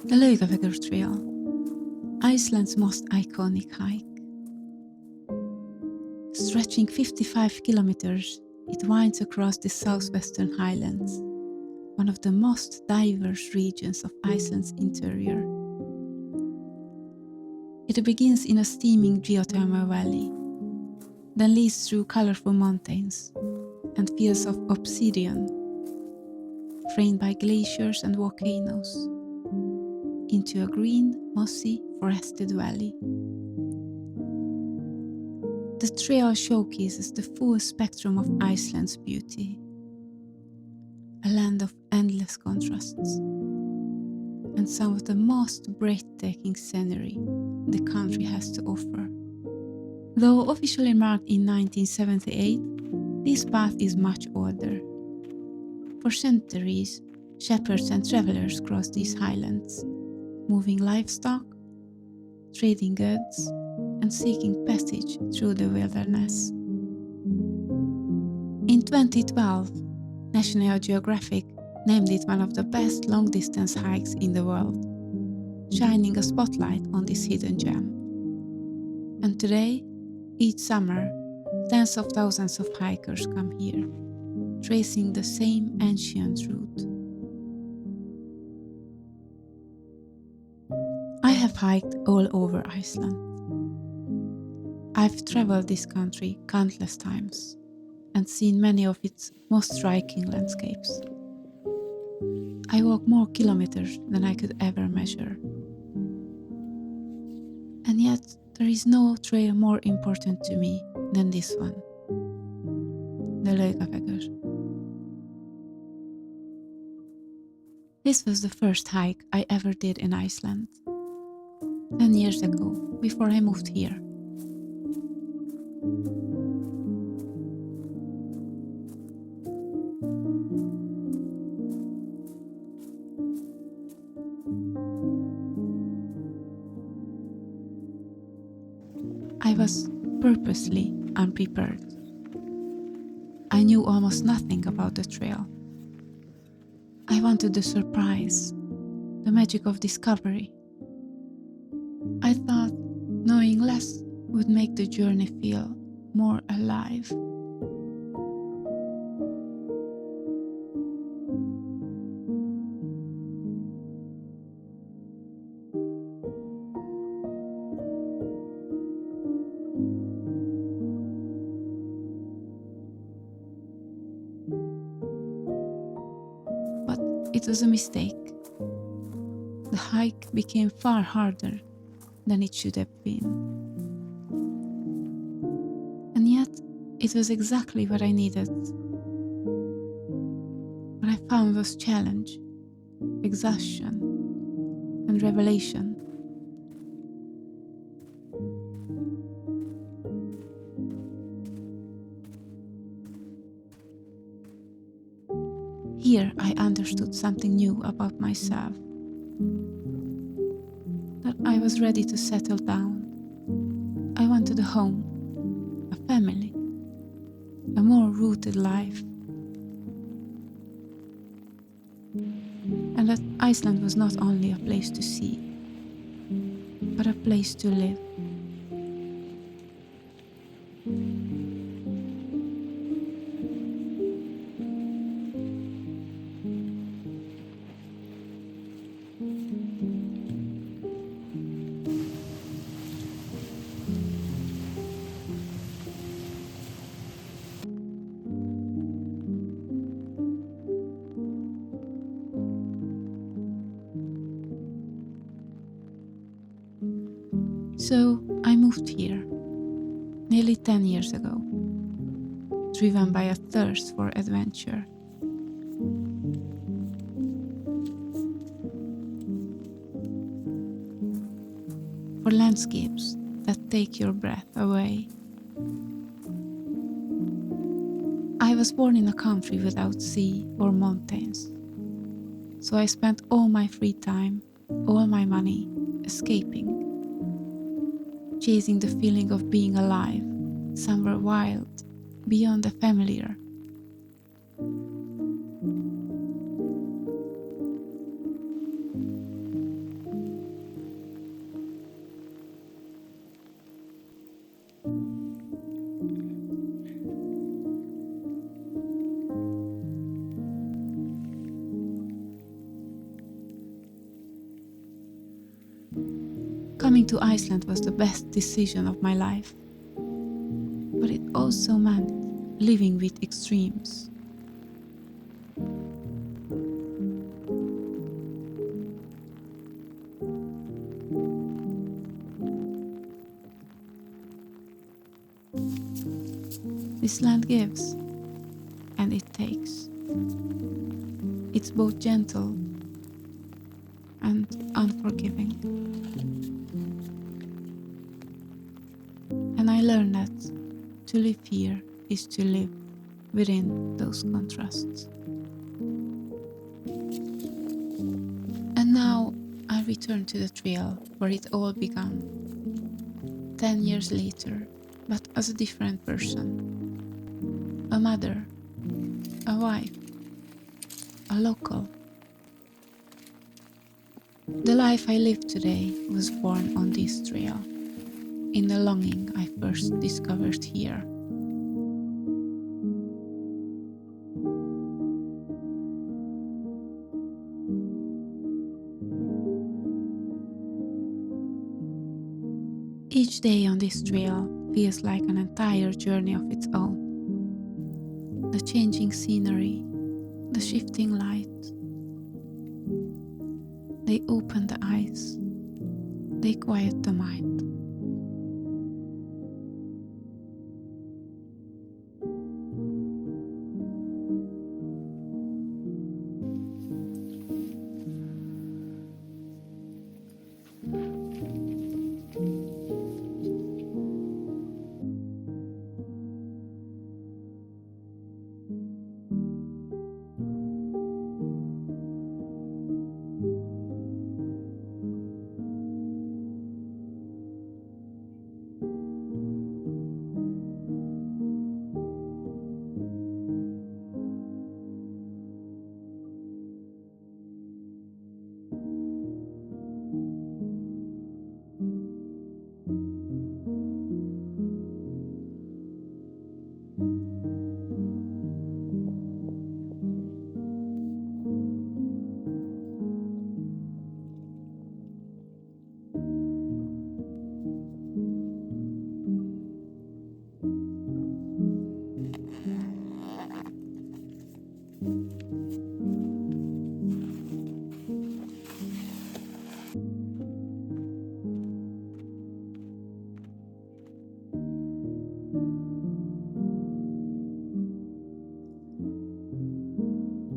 The Laugavegur Trail, Iceland's most iconic hike. Stretching 55 kilometers, it winds across the southwestern Highlands, one of the most diverse regions of Iceland's interior. It begins in a steaming geothermal valley, then leads through colorful mountains and fields of obsidian, framed by glaciers and volcanoes, into a green, mossy, forested valley. The trail showcases the full spectrum of Iceland's beauty, a land of endless contrasts, and some of the most breathtaking scenery the country has to offer. Though officially marked in 1978, this path is much older. For centuries, shepherds and travelers crossed these highlands, moving livestock, trading goods, and seeking passage through the wilderness. In 2012, National Geographic named it one of the best long-distance hikes in the world, shining a spotlight on this hidden gem. And today, each summer, tens of thousands of hikers come here, tracing the same ancient route. I have hiked all over Iceland. I've traveled this country countless times and seen many of its most striking landscapes. I walk more kilometers than I could ever measure. And yet, there is no trail more important to me than this one, the Laugavegur. This was the first hike I ever did in Iceland, 10 years ago, before I moved here. I was purposely unprepared. I knew almost nothing about the trail. I wanted the surprise, the magic of discovery. I thought knowing less would make the journey feel more alive. But it was a mistake. The hike became far harder than it should have been. And yet, it was exactly what I needed. What I found was challenge, exhaustion, and revelation. Here I understood something new about myself. That I was ready to settle down. I wanted a home, a family, a more rooted life. And that Iceland was not only a place to see, but a place to live. So I moved here, nearly 10 years ago, driven by a thirst for adventure. For landscapes that take your breath away. I was born in a country without sea or mountains, so I spent all my free time, all my money, escaping. Chasing the feeling of being alive, somewhere wild, beyond the familiar. Coming to Iceland was the best decision of my life, but it also meant living with extremes. This land gives, and it takes. It's both gentle and unforgiving. And I learned that to live here is to live within those contrasts. And now I return to the trail where it all began, 10 years later, but as a different person. A mother, a wife, a local. The life I live today was born on this trail, in the longing I first discovered here. Each day on this trail feels like an entire journey of its own. The changing scenery, the shifting light. They open the eyes, they quiet the mind.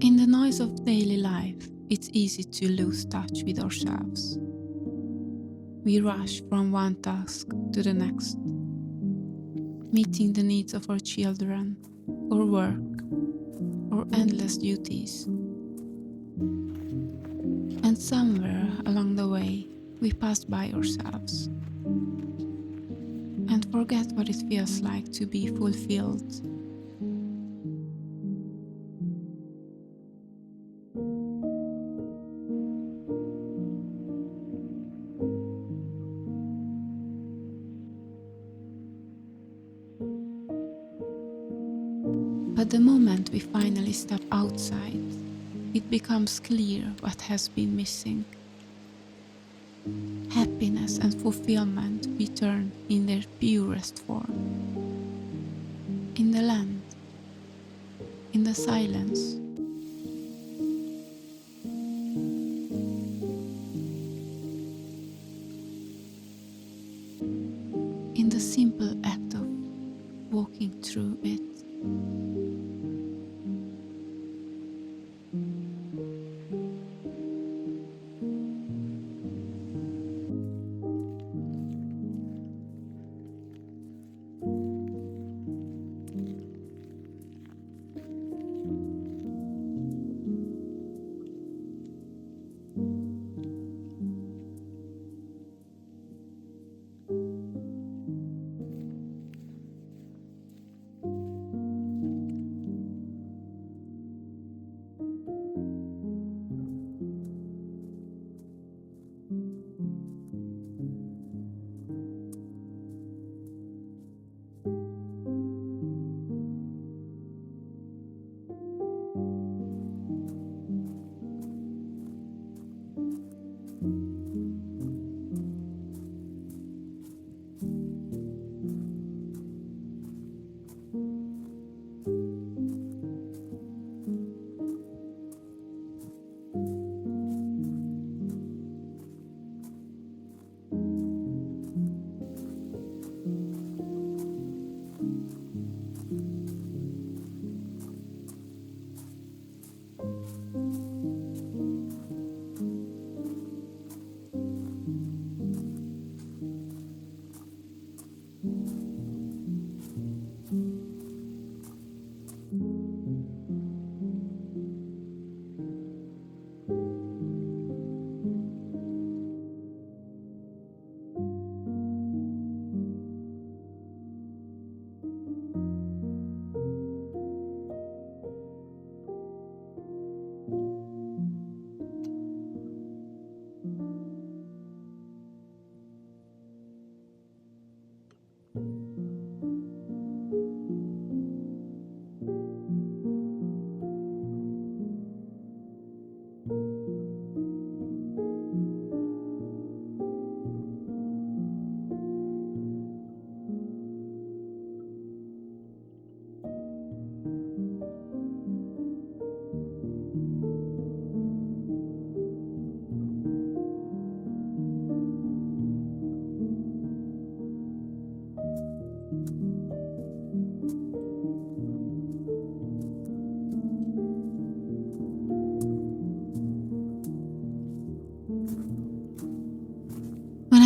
In the noise of daily life, it's easy to lose touch with ourselves. We rush from one task to the next, meeting the needs of our children, or work, or endless duties. And somewhere along the way, we pass by ourselves and forget what it feels like to be fulfilled. But the moment we finally step outside, it becomes clear what has been missing. Happiness and fulfillment return in their purest form. In the land, in the silence. In the simple act of walking through it.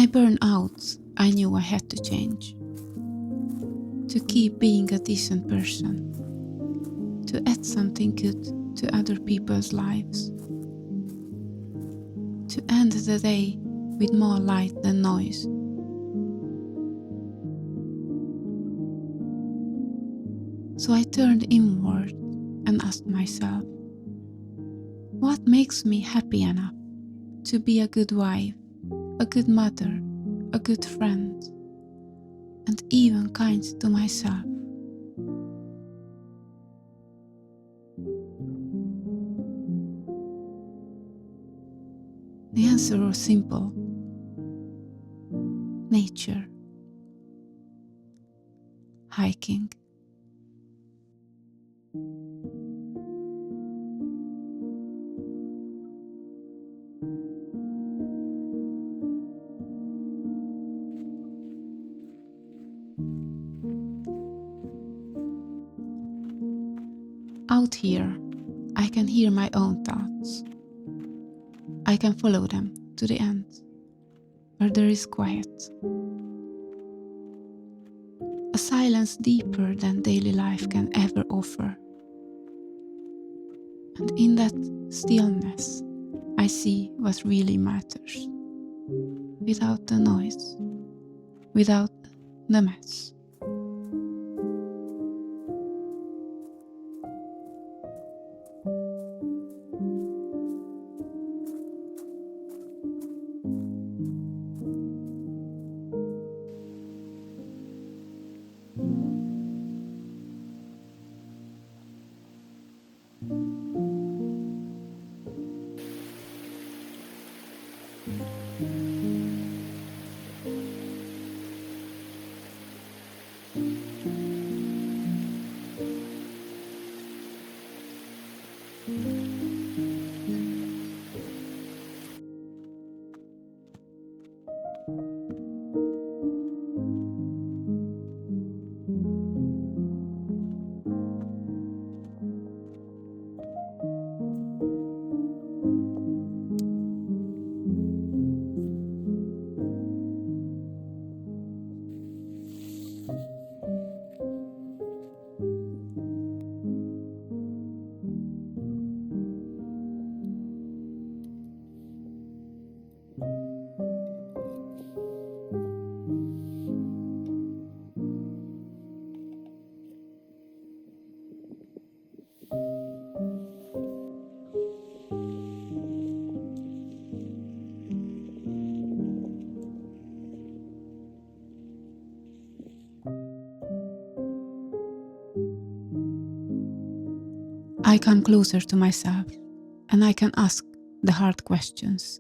I burned out, I knew I had to change. To keep being a decent person. To add something good to other people's lives. To end the day with more light than noise. So I turned inward and asked myself, what makes me happy enough to be a good wife, a good mother, a good friend, and even kind to myself? The answer was simple. Nature. Hiking. Out here, I can hear my own thoughts. I can follow them to the end, where there is quiet. A silence deeper than daily life can ever offer. And in that stillness, I see what really matters. Without the noise, without the mess. I come closer to myself and I can ask the hard questions.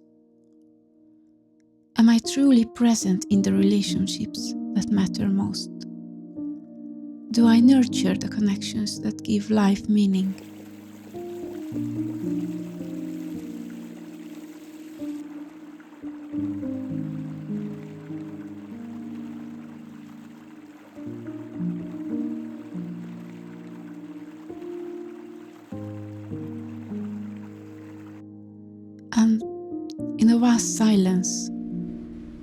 Am I truly present in the relationships that matter most? Do I nurture the connections that give life meaning? And in a vast silence,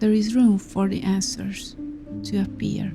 there is room for the answers to appear.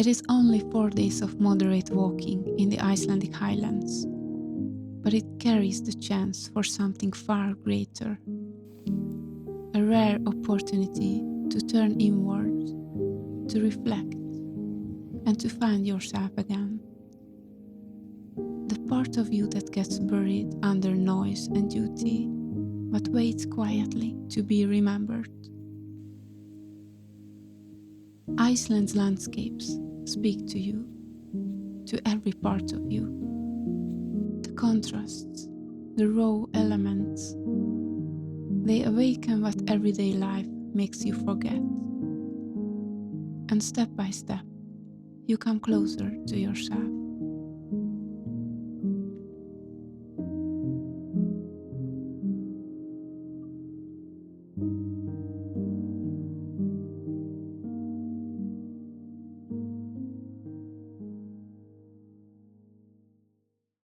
It is only 4 days of moderate walking in the Icelandic Highlands, but it carries the chance for something far greater. A rare opportunity to turn inward, to reflect, and to find yourself again. The part of you that gets buried under noise and duty, but waits quietly to be remembered. Iceland's landscapes speak to you, to every part of you. The contrasts, the raw elements, they awaken what everyday life makes you forget. And step by step, you come closer to yourself.